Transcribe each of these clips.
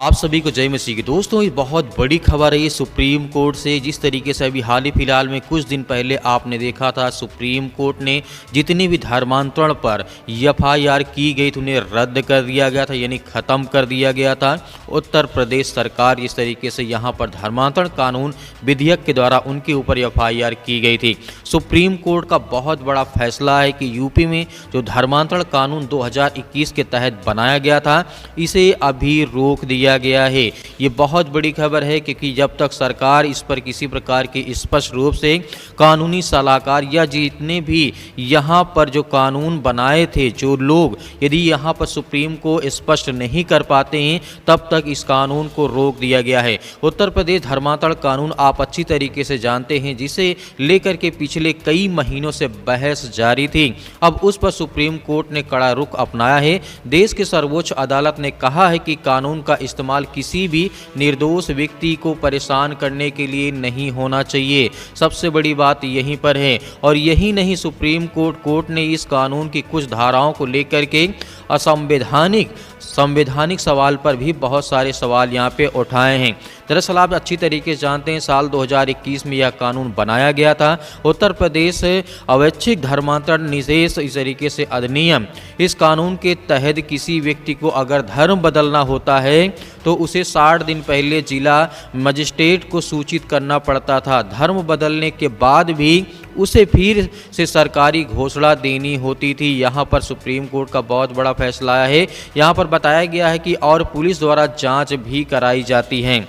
आप सभी को जय मसीह की। दोस्तों, ये बहुत बड़ी खबर है ये सुप्रीम कोर्ट से। जिस तरीके से अभी हाल ही फिलहाल में कुछ दिन पहले आपने देखा था, सुप्रीम कोर्ट ने जितनी भी धर्मांतरण पर एफआईआर की गई थी उन्हें रद्द कर दिया गया था, यानी ख़त्म कर दिया गया था। उत्तर प्रदेश सरकार इस तरीके से यहाँ पर धर्मांतरण कानून विधेयक के द्वारा उनके ऊपर एफआईआर की गई थी। सुप्रीम कोर्ट का बहुत बड़ा फैसला है कि यूपी में जो धर्मांतरण कानून 2021 के तहत बनाया गया था, इसे अभी रोक दिया गया है। ये बहुत बड़ी खबर है क्योंकि जब तक सरकार इस पर किसी प्रकार की स्पष्ट रूप से कानूनी सलाहकार या जितने भी यहाँ पर जो कानून बनाए थे जो लोग, यदि यहाँ पर सुप्रीम को स्पष्ट नहीं कर पाते हैं तब तक इस कानून को रोक दिया गया है। उत्तर प्रदेश धर्मांतरण कानून आप अच्छी तरीके से जानते हैं, जिसे लेकर के पिछले कई महीनों से बहस जारी थी। अब उस पर सुप्रीम कोर्ट ने कड़ा रुख अपनाया है। देश के सर्वोच्च अदालत ने कहा है कि कानून का इस्तेमाल किसी भी निर्दोष व्यक्ति को परेशान करने के लिए नहीं होना चाहिए। सबसे बड़ी बात यहीं पर है। और यही नहीं, सुप्रीम कोर्ट ने इस कानून की कुछ धाराओं को लेकर के संवैधानिक सवाल पर भी बहुत सारे सवाल यहाँ पे उठाए हैं। दरअसल आप अच्छी तरीके से जानते हैं, साल 2021 में यह कानून बनाया गया था। उत्तर प्रदेश अवैच्छिक धर्मांतरण निषेध इस तरीके से अधिनियम, इस कानून के तहत किसी व्यक्ति को अगर धर्म बदलना होता है तो उसे 60 दिन पहले जिला मजिस्ट्रेट को सूचित करना पड़ता था। धर्म बदलने के बाद भी उसे फिर से सरकारी घोषणा देनी होती थी। यहाँ पर सुप्रीम कोर्ट का बहुत बड़ा फैसला है। यहाँ पर बताया गया है कि और पुलिस द्वारा जांच भी कराई जाती है।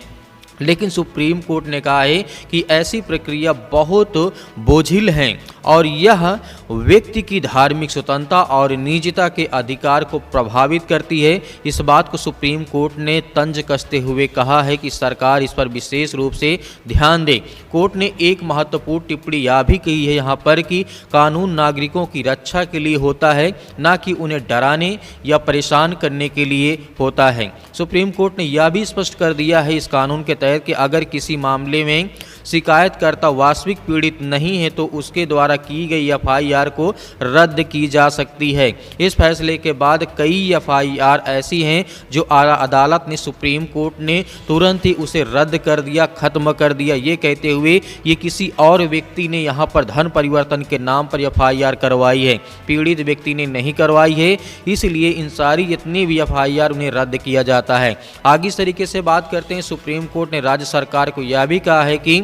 लेकिन सुप्रीम कोर्ट ने कहा है कि ऐसी प्रक्रिया बहुत बोझिल है और यह व्यक्ति की धार्मिक स्वतंत्रता और निजता के अधिकार को प्रभावित करती है। इस बात को सुप्रीम कोर्ट ने तंज कसते हुए कहा है कि सरकार इस पर विशेष रूप से ध्यान दे। कोर्ट ने एक महत्वपूर्ण टिप्पणी यह भी कही है यहाँ पर कि कानून नागरिकों की रक्षा के लिए होता है, न कि उन्हें डराने या परेशान करने के लिए होता है। सुप्रीम कोर्ट ने यह भी स्पष्ट कर दिया है इस कानून के तहत कि अगर किसी मामले में शिकायतकर्ता वास्तविक पीड़ित नहीं है तो उसके द्वारा की गई एफआईआर को रद्द की जा सकती है। इस फैसले के बाद कई एफआईआर ऐसी हैं जो अदालत ने, सुप्रीम कोर्ट ने तुरंत ही उसे रद्द कर दिया, खत्म कर दिया, ये कहते हुए ये किसी और व्यक्ति ने यहाँ पर धर्म परिवर्तन के नाम पर एफआईआर करवाई है, पीड़ित व्यक्ति ने नहीं करवाई है। इसलिए इन सारी जितनी भी एफआईआर उन्हें रद्द किया जाता है। आगे इस तरीके से बात करते हैं, सुप्रीम कोर्ट ने राज्य सरकार को यह भी कहा है कि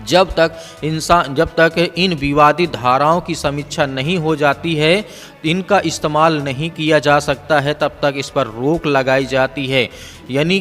जब तक इन विवादित धाराओं की समीक्षा नहीं हो जाती है, इनका इस्तेमाल नहीं किया जा सकता है, तब तक इस पर रोक लगाई जाती है। यानी